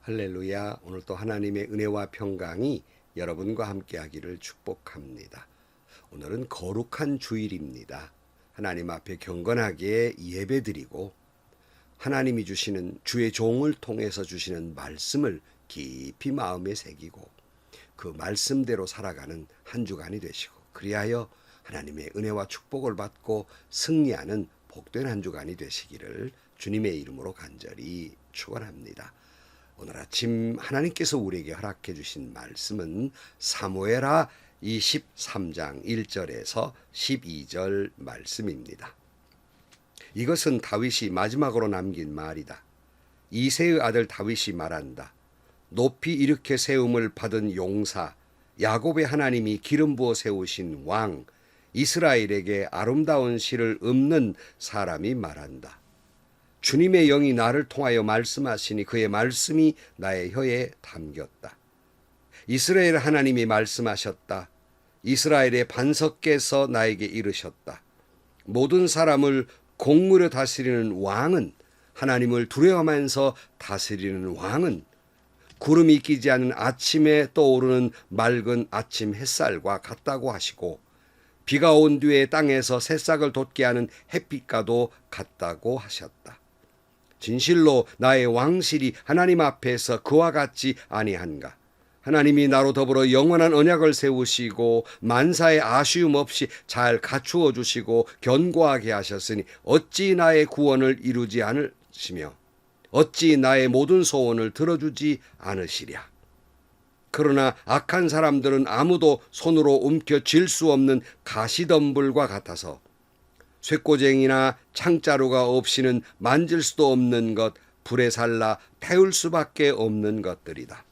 할렐루야. 오늘 또 하나님의 은혜와 평강이 여러분과 함께 하기를 축복합니다. 오늘은 거룩한 주일입니다. 하나님 앞에 경건하게 예배드리고 하나님이 주시는 주의 종을 통해서 주시는 말씀을 깊이 마음에 새기고 그 말씀대로 살아가는 한 주간이 되시고 그리하여 하나님의 은혜와 축복을 받고 승리하는 복된 한 주간이 되시기를 주님의 이름으로 간절히 축원합니다. 오늘 아침 하나님께서 우리에게 허락해 주신 말씀은 사무엘하 23장 1절에서 12절 말씀입니다. 이것은 다윗이 마지막으로 남긴 말이다. 이새의 아들 다윗이 말한다. 높이 일으켜 세움을 받은 용사, 야곱의 하나님이 기름 부어 세우신 왕, 이스라엘에게 아름다운 시를 읊는 사람이 말한다. 주님의 영이 나를 통하여 말씀하시니 그의 말씀이 나의 혀에 담겼다. 이스라엘 하나님이 말씀하셨다. 이스라엘의 반석께서 나에게 이르셨다. 모든 사람을 공무려 다스리는 왕은, 하나님을 두려워하면서 다스리는 왕은 구름이 끼지 않은 아침에 떠오르는 맑은 아침 햇살과 같다고 하시고 비가 온 뒤에 땅에서 새싹을 돋게 하는 햇빛과도 같다고 하셨다. 진실로 나의 왕실이 하나님 앞에서 그와 같지 아니한가. 하나님이 나로 더불어 영원한 언약을 세우시고 만사의 아쉬움 없이 잘 갖추어 주시고 견고하게 하셨으니 어찌 나의 구원을 이루지 않으시며 어찌 나의 모든 소원을 들어주지 않으시랴. 그러나 악한 사람들은 아무도 손으로 움켜쥘 수 없는 가시덤불과 같아서 쇠꼬쟁이나 창자루가 없이는 만질 수도 없는 것, 불에 살라 태울 수밖에 없는 것들이다.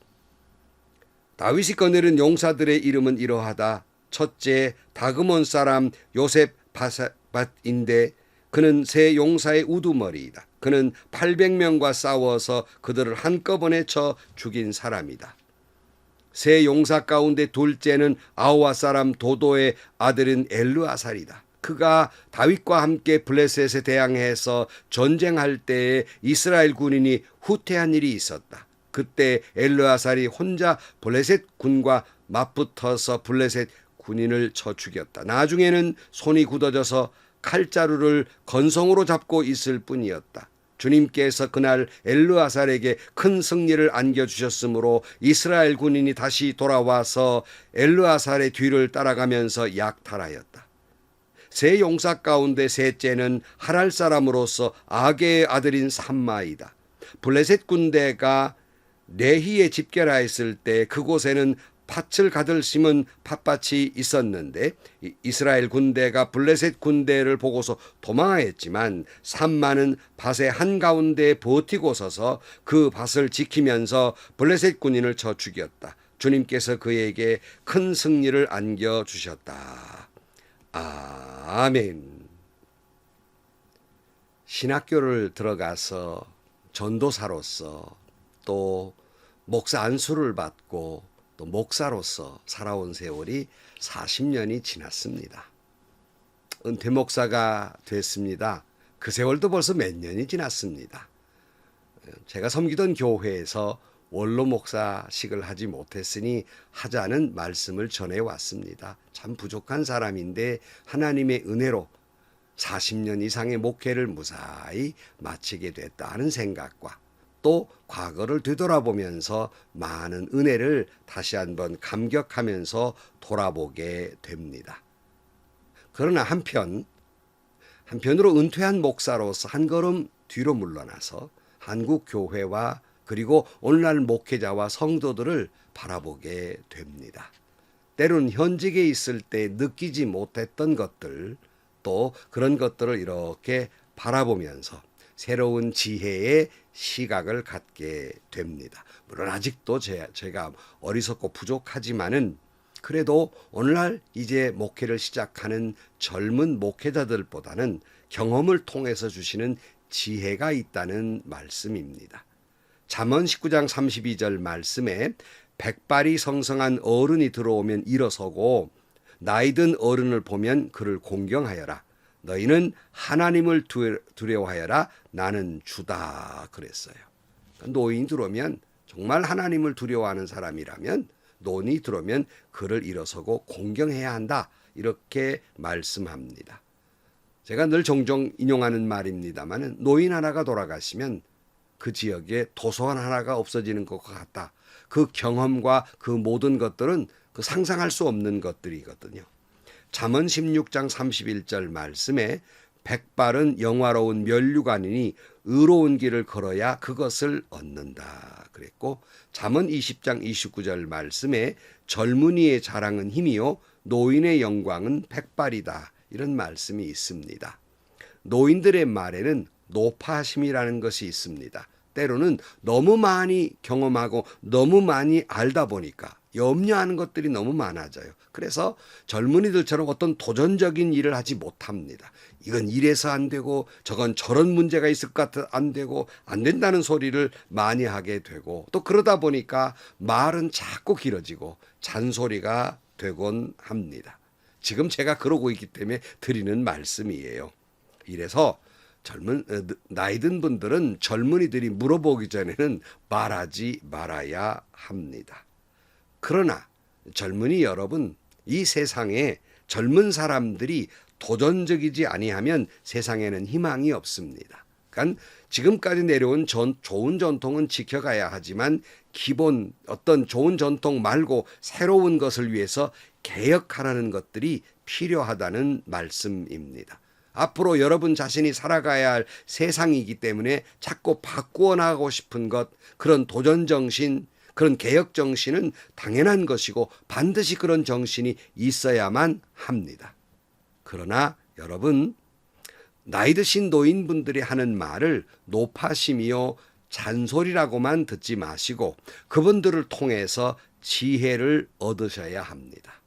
다윗이 거느린 용사들의 이름은 이러하다. 첫째, 다그몬 사람 요셉 바삿인데 그는 세 용사의 우두머리이다. 그는 800명과 싸워서 그들을 한꺼번에 쳐 죽인 사람이다. 세 용사 가운데 둘째는 아우와 사람 도도의 아들인 엘르아살이다. 그가 다윗과 함께 블레셋에 대항해서 전쟁할 때에 이스라엘 군인이 후퇴한 일이 있었다. 그때 엘르아살이 혼자 블레셋 군과 맞붙어서 블레셋 군인을 쳐 죽였다. 나중에는 손이 굳어져서 칼자루를 건성으로 잡고 있을 뿐이었다. 주님께서 그날 엘르아살에게 큰 승리를 안겨주셨으므로 이스라엘 군인이 다시 돌아와서 엘르아살의 뒤를 따라가면서 약탈하였다. 세 용사 가운데 셋째는 하랄 사람으로서 아게의 아들인 삼마이다. 블레셋 군대가 레히에 집결하였을 때 그곳에는 팥을 가득 심은 팥밭이 있었는데 이스라엘 군대가 블레셋 군대를 보고서 도망하였지만 삼마는 밭의 한가운데 버티고 서서 그 밭을 지키면서 블레셋 군인을 쳐 죽였다. 주님께서 그에게 큰 승리를 안겨주셨다. 아멘. 신학교를 들어가서 전도사로서 또 목사 안수를 받고 또 목사로서 살아온 세월이 40년이 지났습니다. 은퇴 목사가 됐습니다. 그 세월도 벌써 몇 년이 지났습니다. 제가 섬기던 교회에서 원로 목사식을 하지 못했으니 하자는 말씀을 전해왔습니다. 참 부족한 사람인데 하나님의 은혜로 40년 이상의 목회를 무사히 마치게 됐다는 생각과 또 과거를 되돌아보면서 많은 은혜를 다시 한번 감격하면서 돌아보게 됩니다. 그러나 한편으로 은퇴한 목사로서 한 걸음 뒤로 물러나서 한국 교회와 그리고 오늘날 목회자와 성도들을 바라보게 됩니다. 때로는 현직에 있을 때 느끼지 못했던 것들 또 그런 것들을 이렇게 바라보면서 새로운 지혜의 시각을 갖게 됩니다. 물론 아직도 제가 어리석고 부족하지만은 그래도 오늘날 이제 목회를 시작하는 젊은 목회자들보다는 경험을 통해서 주시는 지혜가 있다는 말씀입니다. 잠언 19장 32절 말씀에 백발이 성성한 어른이 들어오면 일어서고 나이든 어른을 보면 그를 공경하여라. 너희는 하나님을 두려워하여라. 나는 주다 그랬어요. 노인이 들어오면 정말 하나님을 두려워하는 사람이라면 노인이 들어오면 그를 일어서고 공경해야 한다. 이렇게 말씀합니다. 제가 늘 종종 인용하는 말입니다만 노인 하나가 돌아가시면 그 지역에 도서관 하나가 없어지는 것과 같다. 그 경험과 그 모든 것들은 그 상상할 수 없는 것들이거든요. 잠언 16장 31절 말씀에 백발은 영화로운 면류관이니 의로운 길을 걸어야 그것을 얻는다 그랬고, 잠언 20장 29절 말씀에 젊은이의 자랑은 힘이요 노인의 영광은 백발이다, 이런 말씀이 있습니다. 노인들의 말에는 노파심이라는 것이 있습니다. 때로는 너무 많이 경험하고 너무 많이 알다 보니까 염려하는 것들이 너무 많아져요. 그래서 젊은이들처럼 어떤 도전적인 일을 하지 못합니다. 이건 이래서 안 되고 저건 저런 문제가 있을 것 같아 안 되고 안 된다는 소리를 많이 하게 되고, 또 그러다 보니까 말은 자꾸 길어지고 잔소리가 되곤 합니다. 지금 제가 그러고 있기 때문에 드리는 말씀이에요. 이래서 나이 든 분들은 젊은이들이 물어보기 전에는 말하지 말아야 합니다. 그러나 젊은이 여러분, 이 세상에 젊은 사람들이 도전적이지 아니하면 세상에는 희망이 없습니다. 그러니까 지금까지 내려온 좋은 전통은 지켜가야 하지만 기본 어떤 좋은 전통 말고 새로운 것을 위해서 개혁하라는 것들이 필요하다는 말씀입니다. 앞으로 여러분 자신이 살아가야 할 세상이기 때문에 자꾸 바꾸어 나가고 싶은 것, 그런 도전 정신, 그런 개혁 정신은 당연한 것이고 반드시 그런 정신이 있어야만 합니다. 그러나 여러분, 나이 드신 노인분들이 하는 말을 노파심이요 잔소리라고만 듣지 마시고 그분들을 통해서 지혜를 얻으셔야 합니다.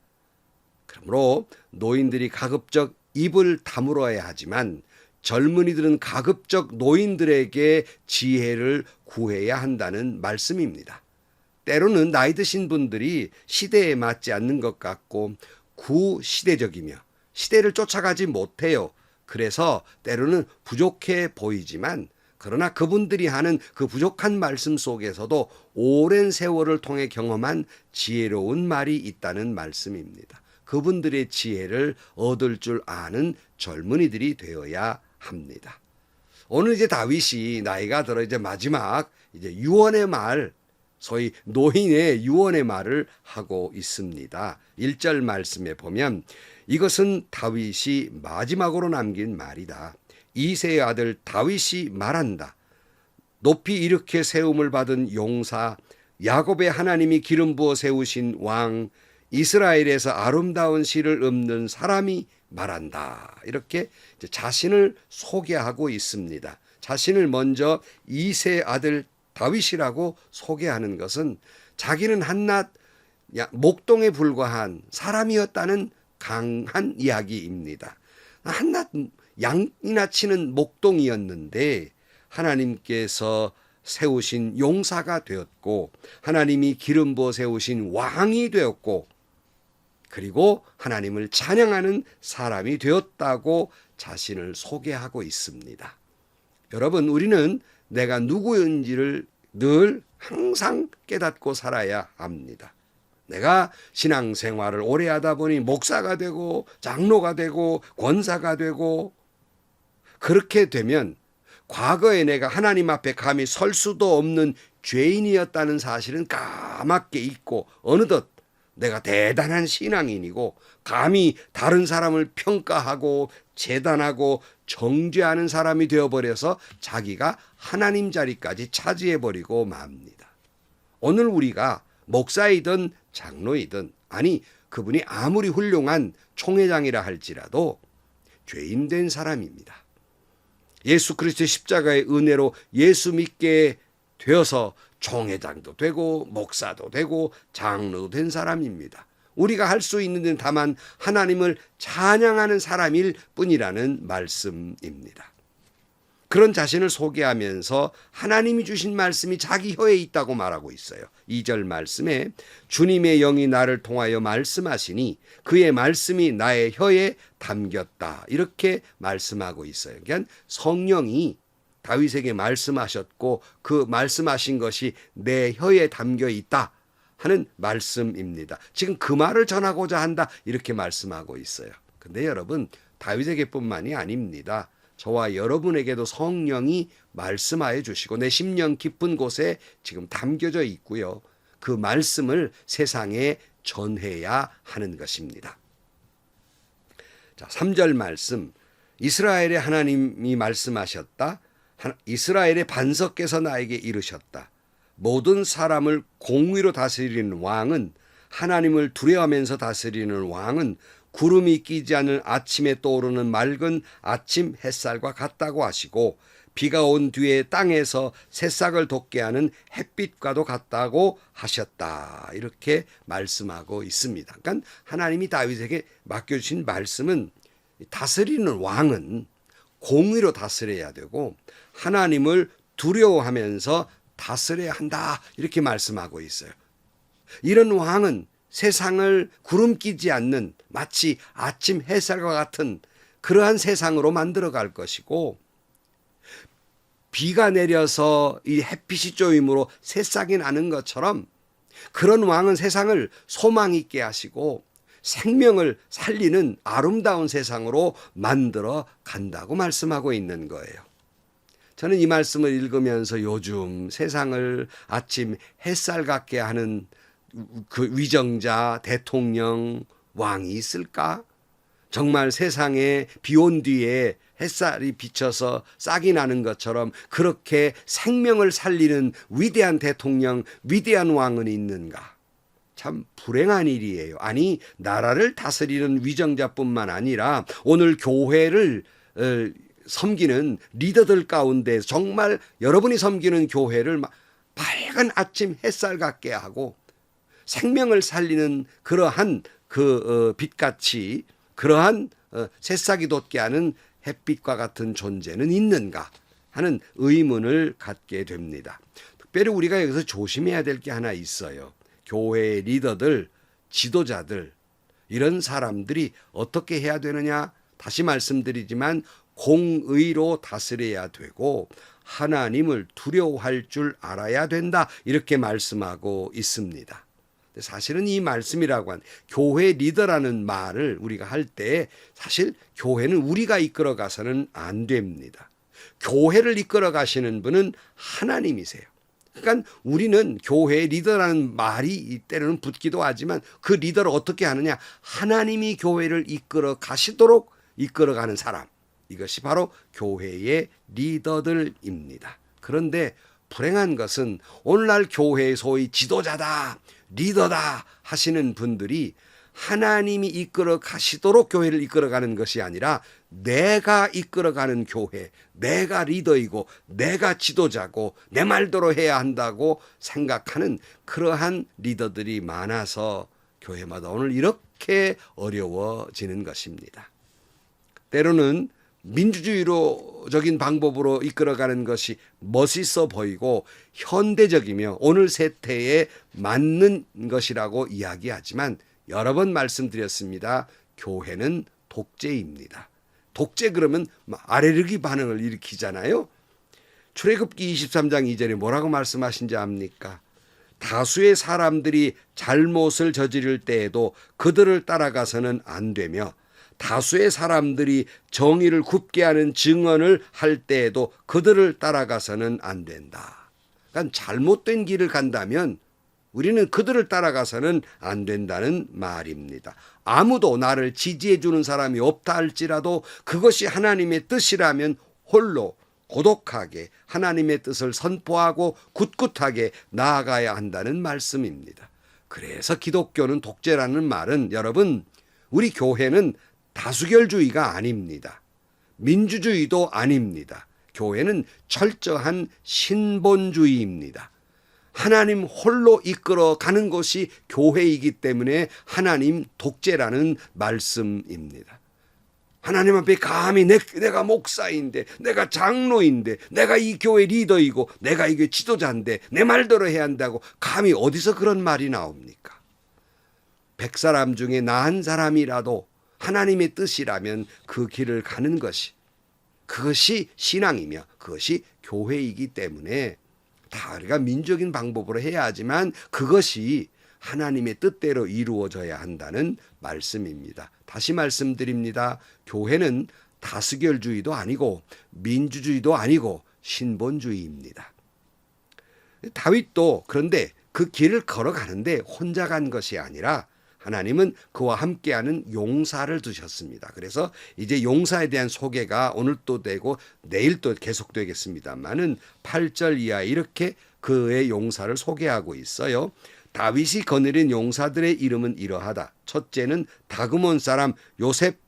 그러므로 노인들이 가급적 입을 다물어야 하지만 젊은이들은 가급적 노인들에게 지혜를 구해야 한다는 말씀입니다. 때로는 나이 드신 분들이 시대에 맞지 않는 것 같고 구시대적이며 시대를 쫓아가지 못해요. 그래서 때로는 부족해 보이지만, 그러나 그분들이 하는 그 부족한 말씀 속에서도 오랜 세월을 통해 경험한 지혜로운 말이 있다는 말씀입니다. 그분들의 지혜를 얻을 줄 아는 젊은이들이 되어야 합니다. 오늘 이제 다윗이 나이가 들어 이제 마지막 이제 유언의 말, 소위 노인의 유언의 말을 하고 있습니다. 1절 말씀에 보면 이것은 다윗이 마지막으로 남긴 말이다. 이새의 아들 다윗이 말한다. 높이 이렇게 세움을 받은 용사, 야곱의 하나님이 기름 부어 세우신 왕, 이스라엘에서 아름다운 시를 읊는 사람이 말한다. 이렇게 자신을 소개하고 있습니다. 자신을 먼저 이새의 아들 다윗이라고 소개하는 것은 자기는 한낱 목동에 불과한 사람이었다는 강한 이야기입니다. 한낱 양이나 치는 목동이었는데 하나님께서 세우신 용사가 되었고 하나님이 기름 부어 세우신 왕이 되었고 그리고 하나님을 찬양하는 사람이 되었다고 자신을 소개하고 있습니다. 여러분, 우리는 내가 누구인지를 늘 항상 깨닫고 살아야 합니다. 내가 신앙생활을 오래 하다 보니 목사가 되고 장로가 되고 권사가 되고 그렇게 되면 과거에 내가 하나님 앞에 감히 설 수도 없는 죄인이었다는 사실은 까맣게 잊고 어느덧 내가 대단한 신앙인이고 감히 다른 사람을 평가하고 재단하고 정죄하는 사람이 되어버려서 자기가 하나님 자리까지 차지해버리고 맙니다. 오늘 우리가 목사이든 장로이든, 아니 그분이 아무리 훌륭한 총회장이라 할지라도 죄인된 사람입니다. 예수 그리스도의 십자가의 은혜로 예수 믿게 되어서 총회장도 되고 목사도 되고 장로도 된 사람입니다. 우리가 할 수 있는 데는 다만 하나님을 찬양하는 사람일 뿐이라는 말씀입니다. 그런 자신을 소개하면서 하나님이 주신 말씀이 자기 혀에 있다고 말하고 있어요. 2절 말씀에 주님의 영이 나를 통하여 말씀하시니 그의 말씀이 나의 혀에 담겼다. 이렇게 말씀하고 있어요. 그러니까 성령이 다윗에게 말씀하셨고 그 말씀하신 것이 내 혀에 담겨 있다 하는 말씀입니다. 지금 그 말을 전하고자 한다 이렇게 말씀하고 있어요. 근데 여러분 다윗에게뿐만이 아닙니다. 저와 여러분에게도 성령이 말씀하여 주시고 내 심령 깊은 곳에 지금 담겨져 있고요. 그 말씀을 세상에 전해야 하는 것입니다. 자, 3절 말씀. 이스라엘의 하나님이 말씀하셨다. 이스라엘의 반석께서 나에게 이르셨다. 모든 사람을 공의로 다스리는 왕은, 하나님을 두려워하면서 다스리는 왕은 구름이 끼지 않는 아침에 떠오르는 맑은 아침 햇살과 같다고 하시고, 비가 온 뒤에 땅에서 새싹을 돋게 하는 햇빛과도 같다고 하셨다. 이렇게 말씀하고 있습니다. 그러니까 하나님이 다윗에게 맡겨주신 말씀은 다스리는 왕은 공의로 다스려야 되고 하나님을 두려워하면서 다스려야 한다. 이렇게 말씀하고 있어요. 이런 왕은 세상을 구름 끼지 않는 마치 아침 햇살과 같은 그러한 세상으로 만들어 갈 것이고, 비가 내려서 이 햇빛이 쪼임으로 새싹이 나는 것처럼 그런 왕은 세상을 소망 있게 하시고 생명을 살리는 아름다운 세상으로 만들어 간다고 말씀하고 있는 거예요. 저는 이 말씀을 읽으면서 요즘 세상을 아침 햇살 같게 하는 그 위정자, 대통령, 왕이 있을까? 정말 세상에 비 온 뒤에 햇살이 비쳐서 싹이 나는 것처럼 그렇게 생명을 살리는 위대한 대통령, 위대한 왕은 있는가? 참 불행한 일이에요. 아니, 나라를 다스리는 위정자뿐만 아니라 오늘 교회를 섬기는 리더들 가운데 정말 여러분이 섬기는 교회를 밝은 아침 햇살 같게 하고 생명을 살리는 그러한 그 빛같이 그러한 새싹이 돋게 하는 햇빛과 같은 존재는 있는가 하는 의문을 갖게 됩니다. 특별히 우리가 여기서 조심해야 될 게 하나 있어요. 교회의 리더들, 지도자들, 이런 사람들이 어떻게 해야 되느냐? 다시 말씀드리지만 공의로 다스려야 되고 하나님을 두려워할 줄 알아야 된다. 이렇게 말씀하고 있습니다. 사실은 이 말씀이라고 한 교회 리더라는 말을 우리가 할 때 사실 교회는 우리가 이끌어 가서는 안 됩니다. 교회를 이끌어 가시는 분은 하나님이세요. 그러니까 우리는 교회의 리더라는 말이 이때는 붙기도 하지만 그 리더를 어떻게 하느냐? 하나님이 교회를 이끌어 가시도록 이끌어 가는 사람. 이것이 바로 교회의 리더들입니다. 그런데 불행한 것은 오늘날 교회의 소위 지도자다, 리더다 하시는 분들이 하나님이 이끌어 가시도록 교회를 이끌어가는 것이 아니라 내가 이끌어가는 교회, 내가 리더이고 내가 지도자고 내 말대로 해야 한다고 생각하는 그러한 리더들이 많아서 교회마다 오늘 이렇게 어려워지는 것입니다. 때로는 민주주의적인 방법으로 이끌어가는 것이 멋있어 보이고 현대적이며 오늘 세태에 맞는 것이라고 이야기하지만 여러 번 말씀드렸습니다. 교회는 독재입니다. 독재 그러면 알레르기 반응을 일으키잖아요. 출애굽기 23장 2절에 뭐라고 말씀하신지 압니까? 다수의 사람들이 잘못을 저지를 때에도 그들을 따라가서는 안 되며 다수의 사람들이 정의를 굽게 하는 증언을 할 때에도 그들을 따라가서는 안 된다. 그러니까 잘못된 길을 간다면 우리는 그들을 따라가서는 안 된다는 말입니다. 아무도 나를 지지해 주는 사람이 없다 할지라도 그것이 하나님의 뜻이라면 홀로 고독하게 하나님의 뜻을 선포하고 굳굳하게 나아가야 한다는 말씀입니다. 그래서 기독교는 독재라는 말은 여러분, 우리 교회는 다수결주의가 아닙니다. 민주주의도 아닙니다. 교회는 철저한 신본주의입니다. 하나님 홀로 이끌어 가는 것이 교회이기 때문에 하나님 독재라는 말씀입니다. 하나님 앞에 감히 내가 목사인데, 내가 장로인데, 내가 이 교회 리더이고, 내가 이게 지도자인데 내 말대로 해야 한다고 감히 어디서 그런 말이 나옵니까? 100사람 중에 나 한 사람이라도 하나님의 뜻이라면 그 길을 가는 것이, 그것이 신앙이며 그것이 교회이기 때문에 다 우리가 민주적인 방법으로 해야 하지만 그것이 하나님의 뜻대로 이루어져야 한다는 말씀입니다. 다시 말씀드립니다. 교회는 다수결주의도 아니고 민주주의도 아니고 신본주의입니다. 다윗도 그런데 그 길을 걸어가는데 혼자 간 것이 아니라 하나님은 그와 함께하는 용사를 두셨습니다. 그래서 이제 용사에 대한 소개가 오늘 또 되고 내일 또 계속되겠습니다만은 8절 이하 이렇게 그의 용사를 소개하고 있어요. 다윗이 거느린 용사들의 이름은 이러하다. 첫째는 다그몬 사람 요셉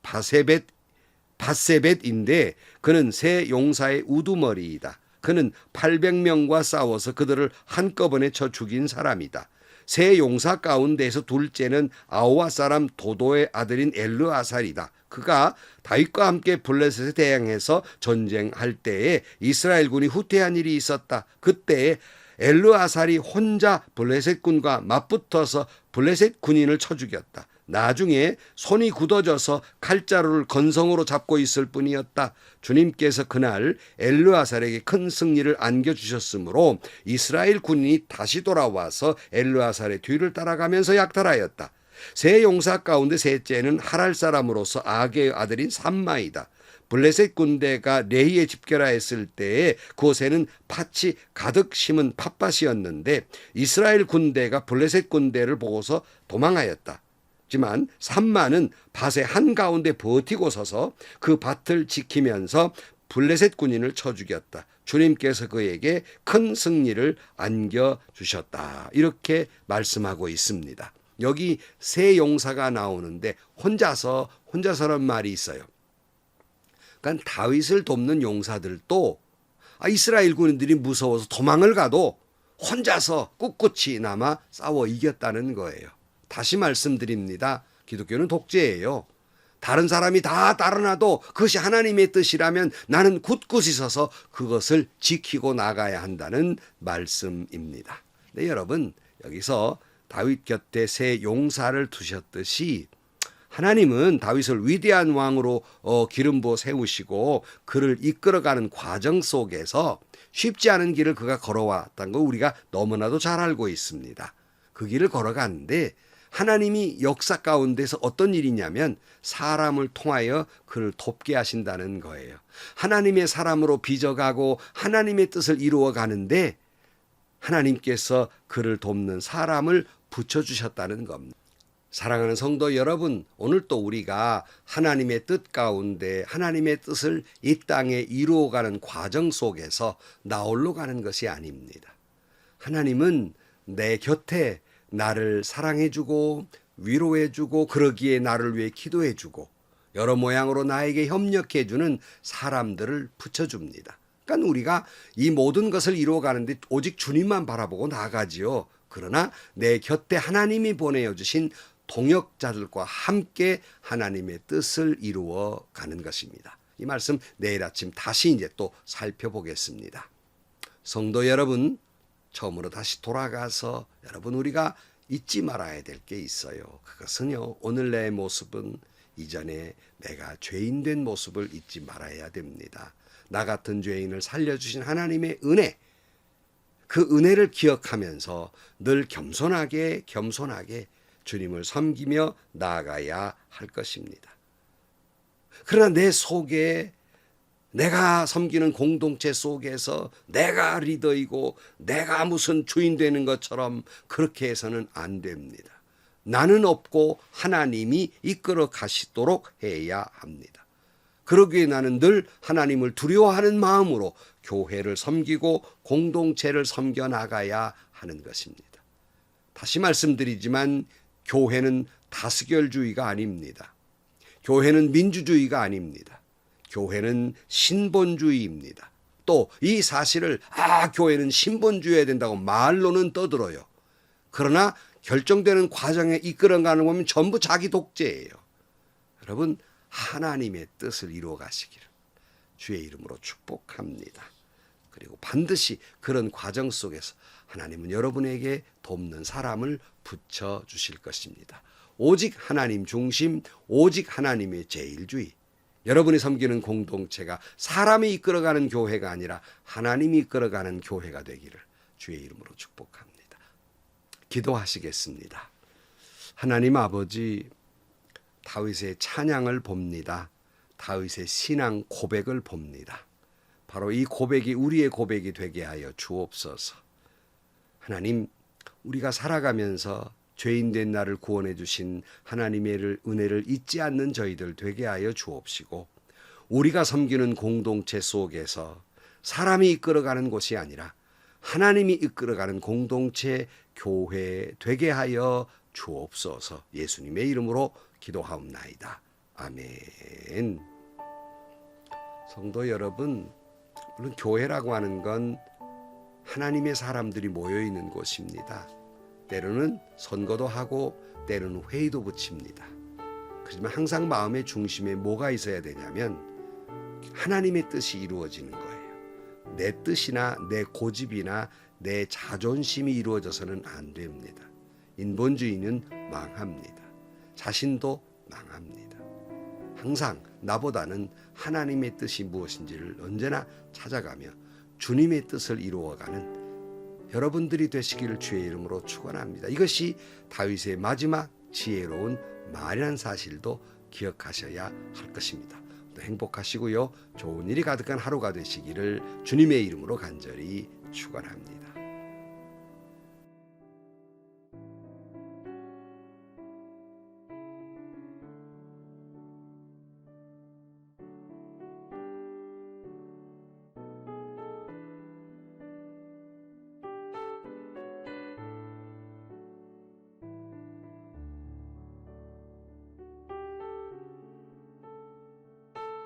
바세벳인데 그는 세 용사의 우두머리이다. 그는 800명과 싸워서 그들을 한꺼번에 쳐 죽인 사람이다. 세 용사 가운데에서 둘째는 아오와 사람 도도의 아들인 엘르아살이다. 그가 다윗과 함께 블레셋에 대항해서 전쟁할 때에 이스라엘군이 후퇴한 일이 있었다. 그때 엘르아살이 혼자 블레셋 군과 맞붙어서 블레셋 군인을 쳐 죽였다. 나중에 손이 굳어져서 칼자루를 건성으로 잡고 있을 뿐이었다. 주님께서 그날 엘르아살에게 큰 승리를 안겨주셨으므로 이스라엘 군인이 다시 돌아와서 엘르아살의 뒤를 따라가면서 약탈하였다. 세 용사 가운데 셋째는 하랄 사람으로서 아게의 아들인 삼마이다. 블레셋 군대가 레히에 집결하였을 때에 그곳에는 팥이 가득 심은 팥밭이었는데 이스라엘 군대가 블레셋 군대를 보고서 도망하였다. 지만 삼마는 밭의 한가운데 버티고 서서 그 밭을 지키면서 블레셋 군인을 쳐 죽였다. 주님께서 그에게 큰 승리를 안겨주셨다. 이렇게 말씀하고 있습니다. 여기 세 용사가 나오는데 혼자서란 말이 있어요. 그러니까 다윗을 돕는 용사들도 이스라엘 군인들이 무서워서 도망을 가도 혼자서 꿋꿋이 남아 싸워 이겼다는 거예요. 다시 말씀드립니다. 기독교는 독재예요. 다른 사람이 다 따르나도 그것이 하나님의 뜻이라면 나는 굳굳이 서서 그것을 지키고 나가야 한다는 말씀입니다. 네, 여러분 여기서 다윗 곁에 세 용사를 두셨듯이 하나님은 다윗을 위대한 왕으로 기름 부어 세우시고 그를 이끌어가는 과정 속에서 쉽지 않은 길을 그가 걸어왔다는 거 우리가 너무나도 잘 알고 있습니다. 그 길을 걸어가는데 하나님이 역사 가운데서 어떤 일이냐면 사람을 통하여 그를 돕게 하신다는 거예요. 하나님의 사람으로 빚어가고 하나님의 뜻을 이루어 가는데 하나님께서 그를 돕는 사람을 붙여주셨다는 겁니다. 사랑하는 성도 여러분, 오늘 또 우리가 하나님의 뜻 가운데 하나님의 뜻을 이 땅에 이루어가는 과정 속에서 나홀로 가는 것이 아닙니다. 하나님은 내 곁에 나를 사랑해주고 위로해주고 그러기에 나를 위해 기도해주고 여러 모양으로 나에게 협력해주는 사람들을 붙여줍니다. 그러니까 우리가 이 모든 것을 이루어가는데 오직 주님만 바라보고 나아가지요. 그러나 내 곁에 하나님이 보내주신 동역자들과 함께 하나님의 뜻을 이루어 가는 것입니다. 이 말씀 내일 아침 다시 이제 또 살펴보겠습니다. 성도 여러분, 처음으로 다시 돌아가서 여러분 우리가 잊지 말아야 될 게 있어요. 그것은요, 오늘 내 모습은 이전에 내가 죄인 된 모습을 잊지 말아야 됩니다. 나 같은 죄인을 살려주신 하나님의 은혜, 그 은혜를 기억하면서 늘 겸손하게 주님을 섬기며 나아가야 할 것입니다. 그러나 내 속에 내가 섬기는 공동체 속에서 내가 리더이고 내가 무슨 주인 되는 것처럼 그렇게 해서는 안 됩니다. 나는 없고 하나님이 이끌어 가시도록 해야 합니다. 그러기에 나는 늘 하나님을 두려워하는 마음으로 교회를 섬기고 공동체를 섬겨 나가야 하는 것입니다. 다시 말씀드리지만 교회는 다수결주의가 아닙니다. 교회는 민주주의가 아닙니다. 교회는 신본주의입니다. 또 이 사실을 교회는 신본주의해야 된다고 말로는 떠들어요. 그러나 결정되는 과정에 이끌어가는 거면 전부 자기 독재예요. 여러분, 하나님의 뜻을 이루어 가시기를 주의 이름으로 축복합니다. 그리고 반드시 그런 과정 속에서 하나님은 여러분에게 돕는 사람을 붙여주실 것입니다. 오직 하나님 중심, 오직 하나님의 제일주의. 여러분이 섬기는 공동체가 사람이 이끌어가는 교회가 아니라 하나님이 이끌어가는 교회가 되기를 주의 이름으로 축복합니다. 기도하시겠습니다. 하나님 아버지, 다윗의 찬양을 봅니다. 다윗의 신앙 고백을 봅니다. 바로 이 고백이 우리의 고백이 되게 하여 주옵소서. 하나님, 우리가 살아가면서 죄인된 나를 구원해 주신 하나님의 은혜를 잊지 않는 저희들 되게 하여 주옵시고, 우리가 섬기는 공동체 속에서 사람이 이끌어가는 곳이 아니라 하나님이 이끌어가는 공동체 교회 되게 하여 주옵소서. 예수님의 이름으로 기도하옵나이다. 아멘. 성도 여러분, 물론 교회라고 하는 건 하나님의 사람들이 모여 있는 곳입니다. 때로는 선거도 하고 때로는 회의도 붙입니다. 그렇지만 항상 마음의 중심에 뭐가 있어야 되냐면 하나님의 뜻이 이루어지는 거예요. 내 뜻이나 내 고집이나 내 자존심이 이루어져서는 안 됩니다. 인본주의는 망합니다. 자신도 망합니다. 항상 나보다는 하나님의 뜻이 무엇인지를 언제나 찾아가며 주님의 뜻을 이루어가는 여러분들이 되시기를 주의 이름으로 축원합니다. 이것이 다윗의 마지막 지혜로운 말이라는 사실도 기억하셔야 할 것입니다. 행복하시고요. 좋은 일이 가득한 하루가 되시기를 주님의 이름으로 간절히 축원합니다.